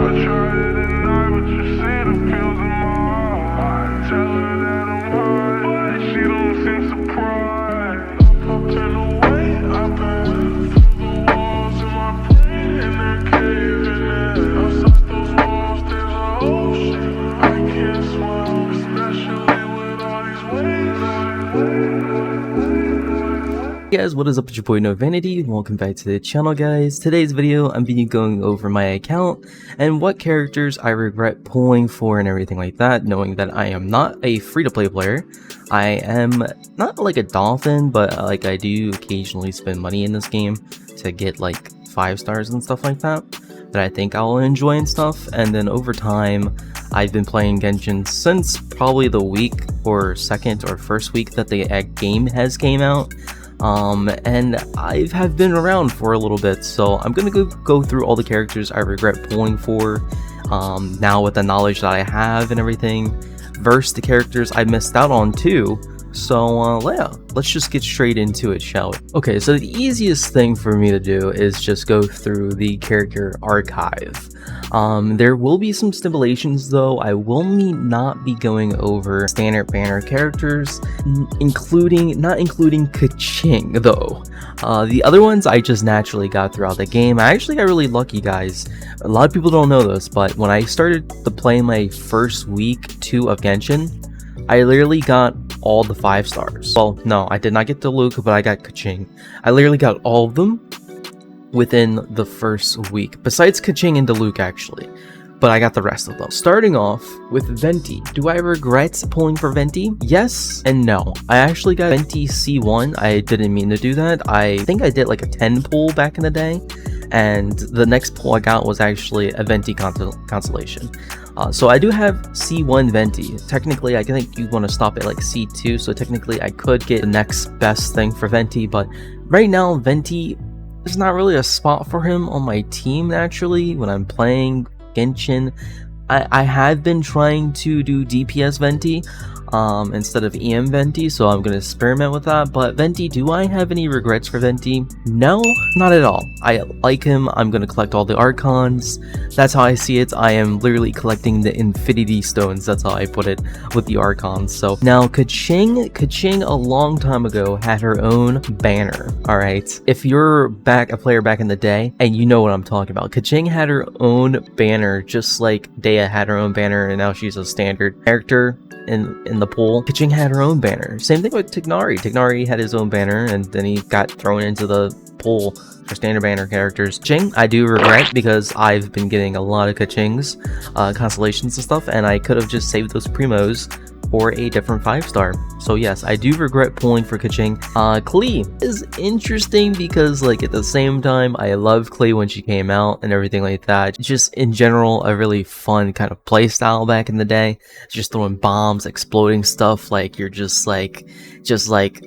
Hey guys, what is up? It's your boy No Vanity. Welcome back to the channel, guys. Today's video, I'm going over my account and what characters I regret pulling for and everything like that, knowing that I am not a free-to-play player. I am not like a dolphin, but like I do occasionally spend money in this game to get like 5 stars and stuff like that I think I'll enjoy and stuff. And then over time, I've been playing Genshin since probably the week or second or first week that the game has came out. And I have been around for a little bit, so I'm gonna go through all the characters I regret pulling for, now with the knowledge that I have and everything, versus the characters I missed out on too. So yeah, let's just get straight into it, shall we? Okay, so the easiest thing for me to do is just go through the character archive. There will be some stipulations though. I will not be going over standard banner characters, not including Kaching though. The other ones I just naturally got throughout the game. I actually got really lucky, guys. A lot of people don't know this, but when I started to play my first week 2 of Genshin, I literally got all the 5 stars. Well, no, I did not get Diluc, but I got Kaching. I literally got all of them within the first week, besides Kaching and Diluc actually, but I got the rest of them. Starting off with Venti. Do I regret pulling for Venti? Yes and no. I actually got Venti C1. I didn't mean to do that. I think I did like a 10 pull back in the day, and the next pull I got was actually a Venti constellation. So I do have C1 Venti. Technically, I think you want to stop at like C2, so technically I could get the next best thing for Venti, but right now Venti is not really a spot for him on my team naturally when I'm playing Genshin. I have been trying to do DPS Venti instead of EM Venti, so I'm going to experiment with that. But Venti, do I have any regrets for Venti? No, not at all. I like him. I'm going to collect all the Archons. That's how I see it. I am literally collecting the Infinity Stones. That's how I put it with the Archons. So now Kaching a long time ago had her own banner. Alright, if you're a player back in the day and you know what I'm talking about, Kaching had her own banner just like Dea had her own banner, and now she's a standard character in the pool. Kaching had her own banner. Same thing with Tignari. Tignari had his own banner, and then he got thrown into the pool for standard banner characters. Kaching, I do regret, because I've been getting a lot of Kachings, constellations and stuff, and I could have just saved those primos for a different 5-star. So yes, I do regret pulling for Kaching. Klee is interesting because like at the same time, I loved Klee when she came out and everything like that. Just in general, a really fun kind of play style back in the day. Just throwing bombs, exploding stuff, like you're just like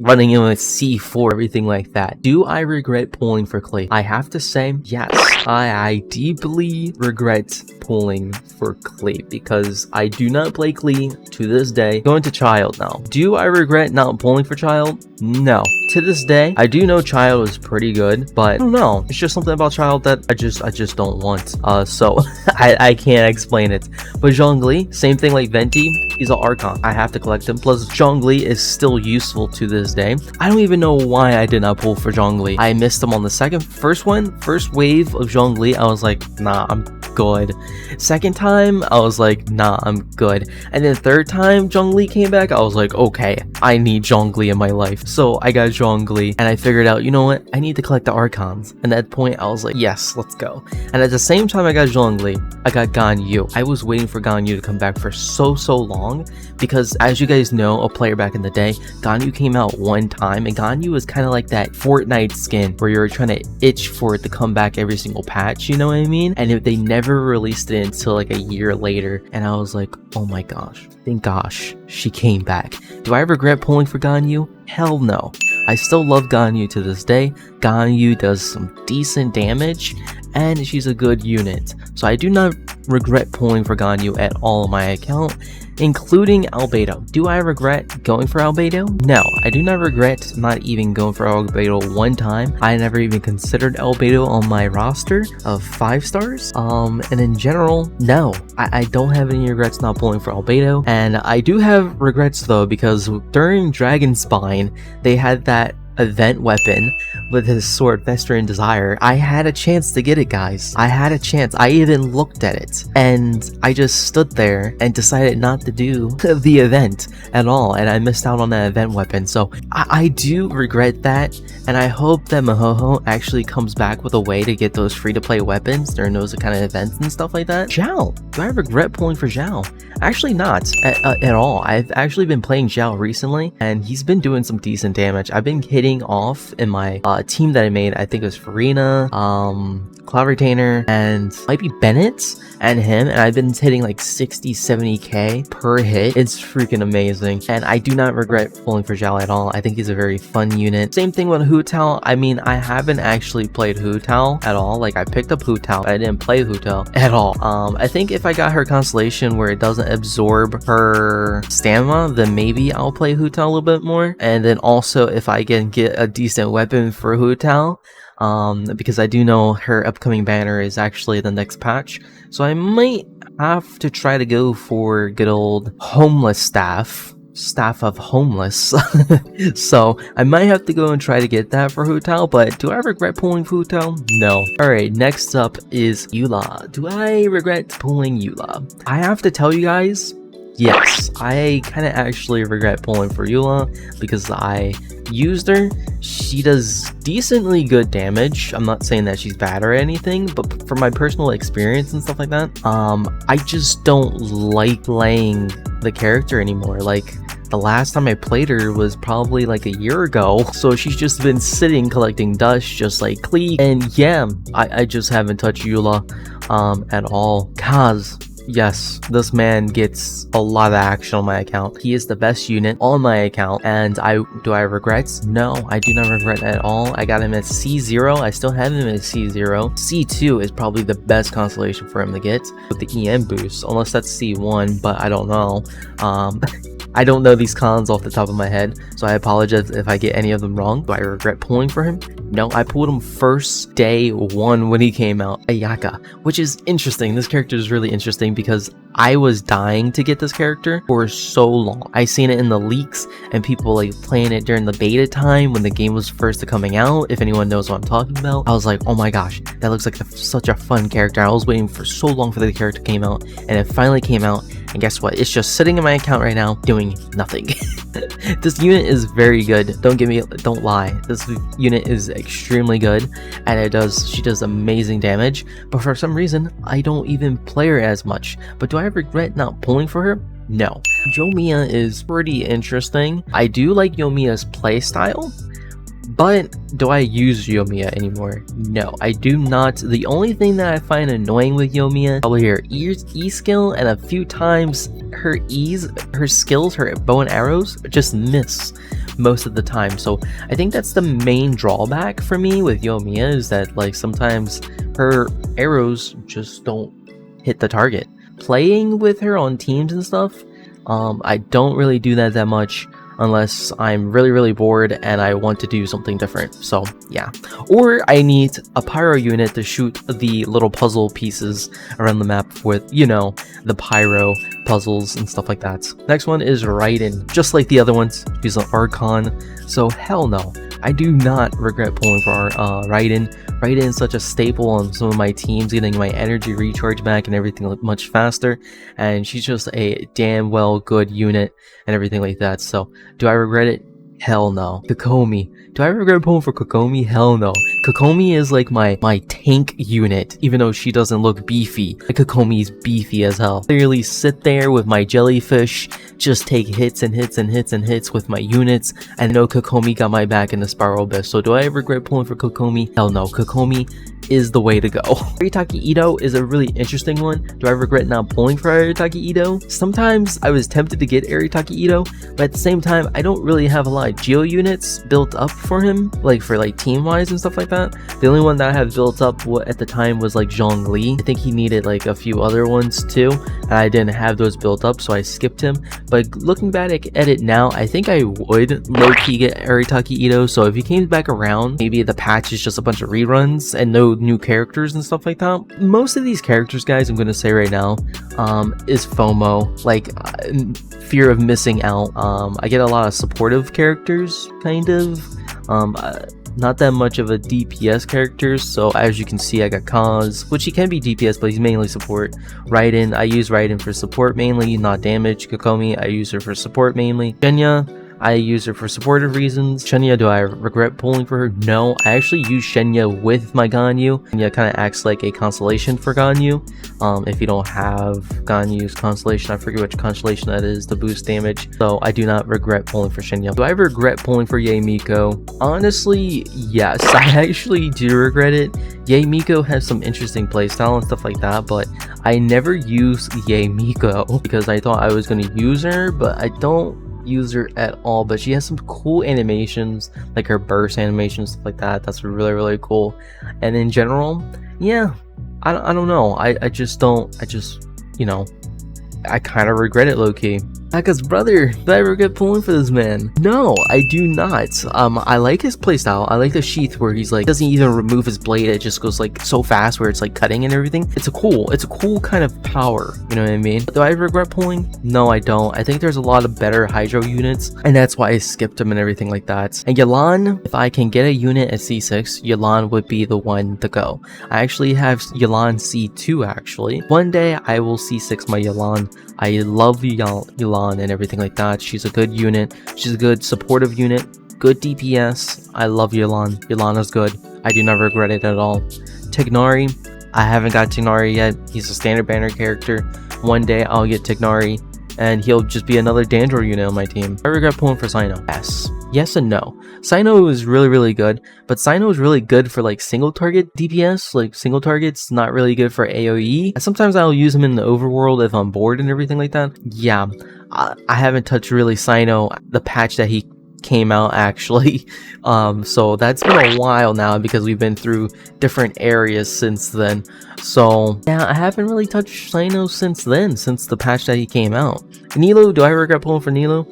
running in with C4, everything like that. Do I regret pulling for Klee? I have to say, yes. I deeply regret pulling for Klee because I do not play Klee to this day. Going to Child now. Do I regret not pulling for Child? No. To this day, I do know Child is pretty good, but I don't know. It's just something about Child that I just don't want. So I can't explain it. But Zhongli, same thing like Venti. He's an Archon. I have to collect him. Plus, Zhongli is still useful to this day. I don't even know why I did not pull for Zhongli. I missed him on the first wave of Zhongli. I was like, nah, I'm good. Second time, I was like, nah, I'm good. And then third time Zhongli came back, I was like, okay, I need Zhongli in my life. So I got Zhongli, and I figured out, you know what? I need to collect the Archons. And at that point, I was like, yes, let's go. And at the same time I got Zhongli, I got Ganyu. I was waiting for Ganyu to come back for so long, because as you guys know, a player back in the day, Ganyu came out one time, and Ganyu was kind of like that Fortnite skin where you're trying to itch for it to come back every single patch, you know what I mean? And if they never released it until like a year later, and I was like, oh my gosh, thank gosh she came back. Do I regret pulling for Ganyu? Hell no. I still love Ganyu to this day. Ganyu does some decent damage, and she's a good unit. So I do not regret pulling for Ganyu at all on my account. including Albedo. Do I regret going for Albedo? No, I do not regret not even going for Albedo one time. I never even considered Albedo on my roster of 5 stars. And in general, no, I don't have any regrets not pulling for Albedo. And I do have regrets though, because during Dragon Spine, they had that event weapon with his sword Fester and Desire. I had a chance to get it, guys. I had a chance. I even looked at it and I just stood there and decided not to do the event at all, and I missed out on that event weapon. So I do regret that, and I hope that Mihoho actually comes back with a way to get those free-to-play weapons during those kind of events and stuff like that. Zhao, do I regret pulling for Zhao? Actually not at all. I've actually been playing Zhao recently and he's been doing some decent damage. I've been hitting off in my team that I made. I think it was Farina, Cloud Retainer, and might be Bennett and him, and I've been hitting like 60-70k per hit. It's freaking amazing, and I do not regret pulling for Zhao at all. I think he's a very fun unit. Same thing with Hu Tao. I mean, I haven't actually played Hu Tao at all. Like, I picked up Hu Tao, but I didn't play Hu Tao at all. I think if I got her constellation where it doesn't absorb her stamina, then maybe I'll play Hu Tao a little bit more. And then also if I can get a decent weapon for Hu Tao, because I do know her upcoming banner is actually the next patch, so I might have to try to go for good old homeless staff of homeless. So I might have to go and try to get that for Hu Tao, but do I regret pulling Hu Tao? No. Alright, next up is Eula. Do I regret pulling Eula? I have to tell you guys, yes, I kind of actually regret pulling for Eula because I used her. She does decently good damage. I'm not saying that she's bad or anything, but from my personal experience and stuff like that, I just don't like playing the character anymore. Like, the last time I played her was probably like a year ago, so she's just been sitting collecting dust just like Klee. And yeah, I just haven't touched Eula at all, cause yes, this man gets a lot of action on my account. He is the best unit on my account, and do I regret? No, I do not regret at all. I got him at C0. I still have him at C0. C2 is probably the best constellation for him to get with the EM boost, unless that's C1, but I don't know. I don't know these cons off the top of my head, so I apologize if I get any of them wrong. Do I regret pulling for him? No, I pulled him first day 1 when he came out, Ayaka, which is interesting. This character is really interesting because I was dying to get this character for so long. I seen it in the leaks and people like playing it during the beta time when the game was first coming out. If anyone knows what I'm talking about, I was like, oh my gosh, that looks like such a fun character. I was waiting for so long for the character to came out, and it finally came out. And guess what? It's just sitting in my account right now doing nothing. This unit is very good. Don't lie. This unit is extremely good, and she does amazing damage. But for some reason, I don't even play her as much. But do I regret not pulling for her? No. Yoimiya is pretty interesting. I do like Yoimiya's playstyle, but do I use Yoimiya anymore? No, I do not. The only thing that I find annoying with Yoimiya, probably her E skill, and a few times her skills, her bow and arrows just miss most of the time. So I think that's the main drawback for me with Yoimiya, is that like sometimes her arrows just don't hit the target. Playing with her on teams and stuff, I don't really do that much unless I'm really bored and I want to do something different. So yeah, or I need a pyro unit to shoot the little puzzle pieces around the map with, you know, the pyro puzzles and stuff like that. Next one is Raiden. Just like the other ones, he's an Archon, so hell no, I do not regret pulling for Raiden. Raiden is such a staple on some of my teams, getting my energy recharge back and everything much faster, and she's just a damn well good unit and everything like that. So do I regret it? Hell no. Kokomi. Do I regret pulling for Kokomi? Hell no. Kokomi is like my tank unit, even though she doesn't look beefy. Like, Kokomi is beefy as hell. Clearly sit there with my jellyfish, just take hits and hits and hits and hits with my units, and know Kokomi got my back in the Spiral Abyss. So do I regret pulling for Kokomi? Hell no. Kokomi is the way to go. Aritaki Ito is a really interesting one. Do I regret not pulling for Aritaki Ito? Sometimes I was tempted to get Aritaki Ito, but at the same time, I don't really have a lot like Geo units built up for him, like for like team wise and stuff like that. The only one that I had built up at the time was like Zhongli. I think he needed like a few other ones too, and I didn't have those built up, so I skipped him. But looking back at it now, I think I would low-key get Arataki Ito. So if he came back around, maybe the patch is just a bunch of reruns and no new characters and stuff like that. Most of these characters, guys, I'm gonna say right now, is FOMO, like fear of missing out. I get a lot of supportive characters, kind of. Not that much of a DPS character, so as you can see, I got Kaz, which he can be DPS, but he's mainly support. Raiden, I use Raiden for support mainly, not damage. Kokomi, I use her for support mainly. Shenya, I use her for supportive reasons. Shenya, do I regret pulling for her? No, I actually use Shenya with my Ganyu. Shenya kind of acts like a constellation for Ganyu. If you don't have Ganyu's constellation, I forget which constellation that is to boost damage. So I do not regret pulling for Shenya. Do I regret pulling for Yae Miko? Honestly, yes, I actually do regret it. Yae Miko has some interesting playstyle and stuff like that, but I never used Yae Miko because I thought I was going to use her, but I don't use her at all. But she has some cool animations, like her burst animations, stuff like that. That's really cool. And in general, yeah, I don't know, I just you know, I kind of regret it low-key. Aka's brother, do I regret pulling for this man? No, I do not. I like his playstyle. I like the sheath where he's like, doesn't even remove his blade. It just goes like so fast where it's like cutting and everything. It's a cool kind of power. You know what I mean? Do I regret pulling? No, I don't. I think there's a lot of better Hydro units, and that's why I skipped him and everything like that. And Yelan, if I can get a unit at C6, Yelan would be the one to go. I actually have Yelan C2 actually. One day I will C6 my Yelan. I love Yelan and everything like that. She's a good unit. She's a good supportive unit. Good DPS. I love Yelan. Yelan is good. I do not regret it at all. Tignari. I haven't got Tignari yet. He's a standard banner character. One day I'll get Tignari, and he'll just be another Dandro unit on my team. I regret pulling for Sino. Yes and no. Sino is really good, but Sino is really good for like single target DPS, like single targets, not really good for AoE. Sometimes I'll use him in the overworld if I'm bored and everything like that. Yeah, I haven't touched really Sino, the patch that he came out actually. So that's been a while now because we've been through different areas since then. So yeah, I haven't really touched Sino since then, since the patch that he came out. Nilo, do I regret pulling for Nilo?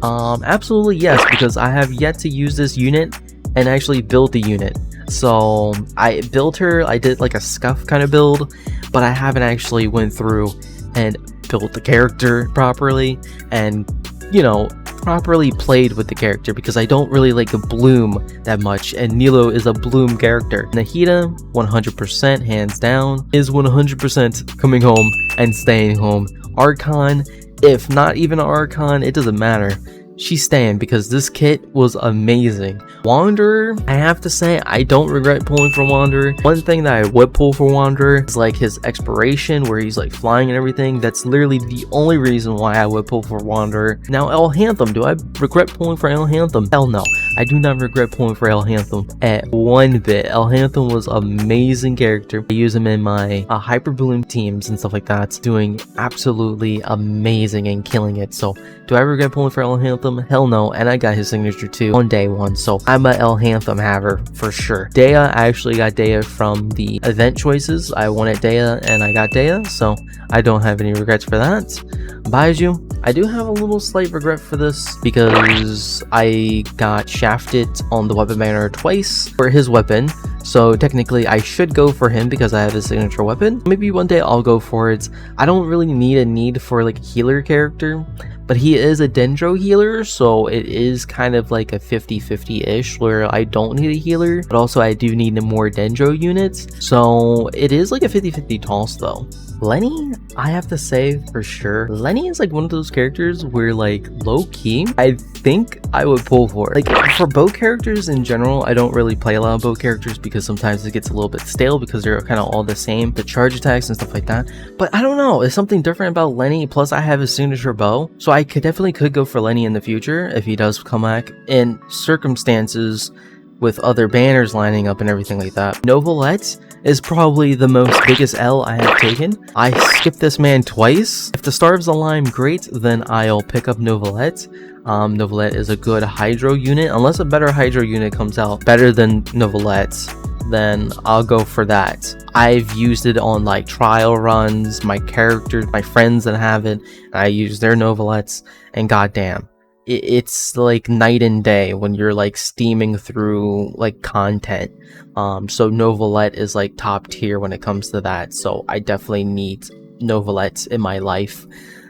Absolutely yes, because I have yet to use this unit and actually build the unit. So I built her, I did like a scuff kind of build, but I haven't actually went through and built the character properly and, you know, properly played with the character, because I don't really like the bloom that much, and Nilo is a bloom character. Nahida, 100% hands down, is 100% coming home and staying home. Archon, if not even Archon, it doesn't matter. She's staying because this kit was amazing. Wanderer, I have to say, I don't regret pulling for Wanderer. One thing that I would pull for Wanderer is like his exploration where he's like flying and everything. That's literally the only reason why I would pull for Wanderer. Now, Elhanthum, do I regret pulling for Elhanthum? Hell no. I do not regret pulling for Elhanthum at one bit. Elhanthum was an amazing character. I use him in my Hyper Bloom teams and stuff like that. Doing absolutely amazing and killing it. So, do I regret pulling for Elhanthum? Hell no, and I got his signature too on day one, so I'm a Elhanthum haver for sure. Dea, I actually got Dea from the event choices. I wanted Dea and I got Dea, so I don't have any regrets for that. Baiju, I do have a little slight regret for this because I got shafted on the weapon banner twice for his weapon. So technically I should go for him because I have his signature weapon. Maybe one day I'll go for it. I don't really need for like a healer character, but he is a Dendro healer, so it is kind of like a 50-50-ish where I don't need a healer, but also I do need more Dendro units. So it is like a 50-50 toss though. Lenny, I have to say for sure, Lenny is like one of those characters where like low-key, I think I would pull for it. Like for bow characters in general, I don't really play a lot of bow characters because sometimes it gets a little bit stale because they're kind of all the same, the charge attacks and stuff like that. But I don't know, there's something different about Lenny, plus I have his signature bow, so I definitely could go for Lenny in the future if he does come back in circumstances with other banners lining up and everything like that. Novelette is probably the most biggest L I have taken. I skipped this man twice. If the stars align great, then I'll pick up Novelette. Novelette is a good Hydro unit. Unless a better Hydro unit comes out better than Novelette, then I'll go for that. I've used it on like trial runs, my characters, my friends that have it, I use their Novelettes, and goddamn, it's like night and day when you're like steaming through like content. So Novelette is like top tier when it comes to that, so I definitely need Novelettes in my life,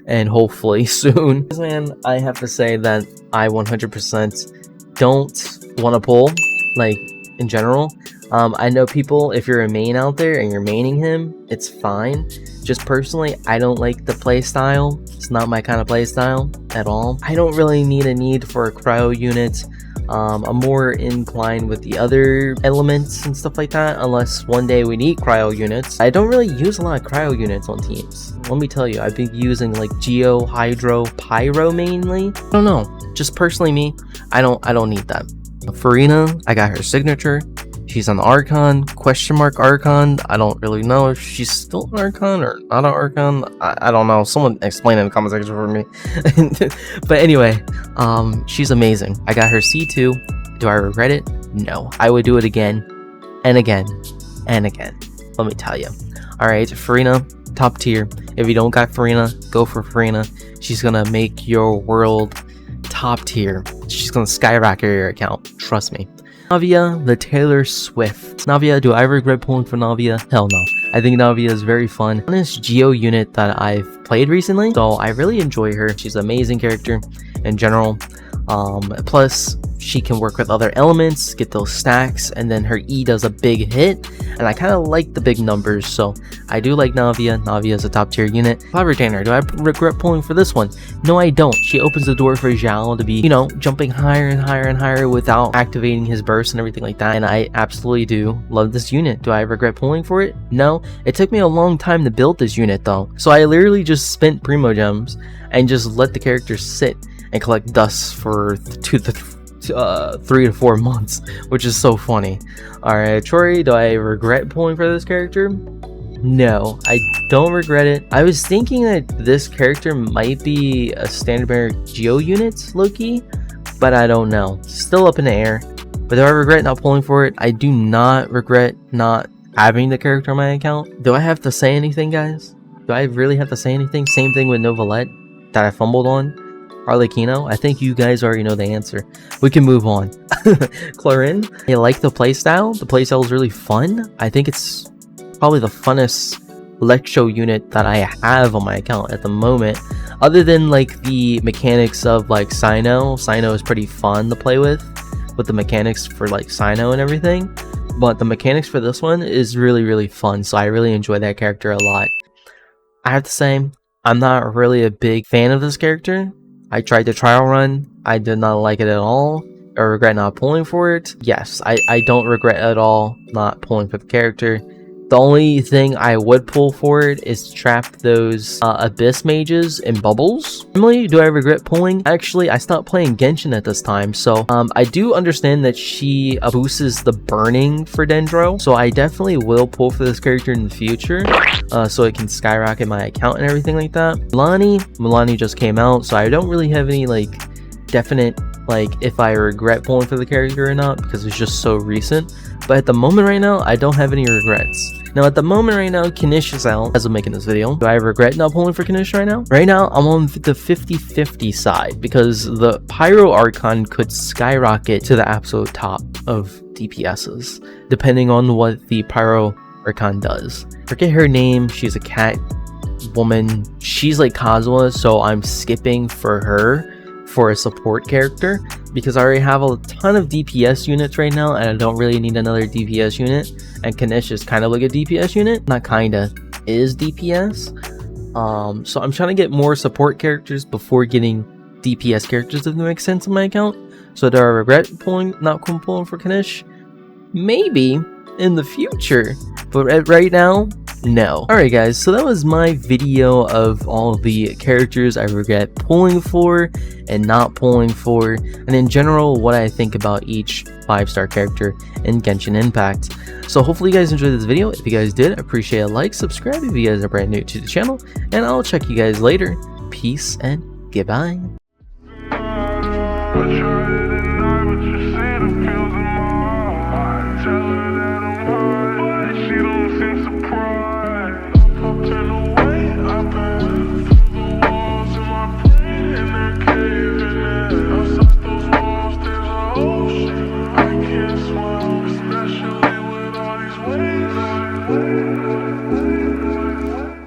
and hopefully soon. Man, I have to say that I 100% don't want to pull, like, in general. I know people, if you're a main out there and you're maining him, it's fine. Just personally, I don't like the playstyle. It's not my kind of playstyle at all. I don't really need for a cryo unit. I'm more inclined with the other elements and stuff like that, unless one day we need cryo units. I don't really use a lot of cryo units on teams. Let me tell you, I've been using like Geo, Hydro, Pyro mainly. I don't know. Just personally me, I don't need that. Farina, I got her signature. She's an Archon, question mark Archon. I don't really know if she's still an Archon or not an Archon. I don't know. Someone explain in the comment section for me. But anyway, she's amazing. I got her C2. Do I regret it? No. I would do it again and again and again. Let me tell you. Alright, Farina, top tier. If you don't got Farina, go for Farina. She's gonna make your world top tier. She's gonna skyrocket your account. Trust me. Navia, the Taylor Swift. Navia, do I regret pulling for Navia? Hell no. I think Navia is very fun. Honest Geo unit that I've played recently, so I really enjoy her. She's an amazing character in general. Plus, she can work with other elements, get those stacks, and then her E does a big hit, and I kind of like the big numbers, so I do like Navia. Navia is a top tier unit. Cloud Retainer, do I regret pulling for this one? No, I don't. She opens the door for Zhao to be, you know, jumping higher and higher and higher without activating his burst and everything like that, and I absolutely do love this unit. Do I regret pulling for it? No. It took me a long time to build this unit though, so I literally just spent Primo Gems and just let the character sit and collect dust for 3 to 4 months, which is so funny. Alright, Chori, do I regret pulling for this character? No, I don't regret it. I was thinking that this character might be a standard bearer Geo unit, low-key, but I don't know. Still up in the air. But do I regret not pulling for it? I do not regret not having the character on my account. Do I have to say anything, guys? Do I really have to say anything? Same thing with Novelette that I fumbled on. Arlecchino, I think you guys already know the answer. We can move on. Clarin, I like the playstyle. The playstyle is really fun. I think it's probably the funnest Lectro unit that I have on my account at the moment. Other than like the mechanics of like Sino. Sino is pretty fun to play with the mechanics for like Sino and everything. But the mechanics for this one is really fun. So I really enjoy that character a lot. I have to say, I'm not really a big fan of this character. I tried the trial run. I did not like it at all. I regret not pulling for it. Yes, I don't regret at all not pulling for the character. The only thing I would pull for it is to trap those Abyss Mages in bubbles. Normally, do I regret pulling? Actually, I stopped playing Genshin at this time, so I do understand that she boosts the burning for Dendro, so I definitely will pull for this character in the future, so it can skyrocket my account and everything like that. Milani just came out, so I don't really have any like definite like if I regret pulling for the character or not, because it's just so recent. But at the moment right now, I don't have any regrets. Now at the moment right now, Kanish is out as I'm making this video. Do I regret not pulling for Kanish right now? Right now, I'm on the 50-50 side, because the Pyro Archon could skyrocket to the absolute top of DPSs, depending on what the Pyro Archon does. Forget her name, she's a cat woman. She's like Kazuha, so I'm skipping for her for a support character, because I already have a ton of DPS units right now and I don't really need another DPS unit, and Kanish is kind of like a DPS unit, not kinda, is DPS. So I'm trying to get more support characters before getting DPS characters, if that makes sense, on my account. So do I regret not pulling for Kanish? Maybe in the future, but right now no. Alright guys, so that was my video of all the characters I regret pulling for and not pulling for, and in general what I think about each 5-star character in Genshin Impact. So hopefully you guys enjoyed this video. If you guys did, I appreciate a like, subscribe if you guys are brand new to the channel, and I'll check you guys later. Peace and goodbye.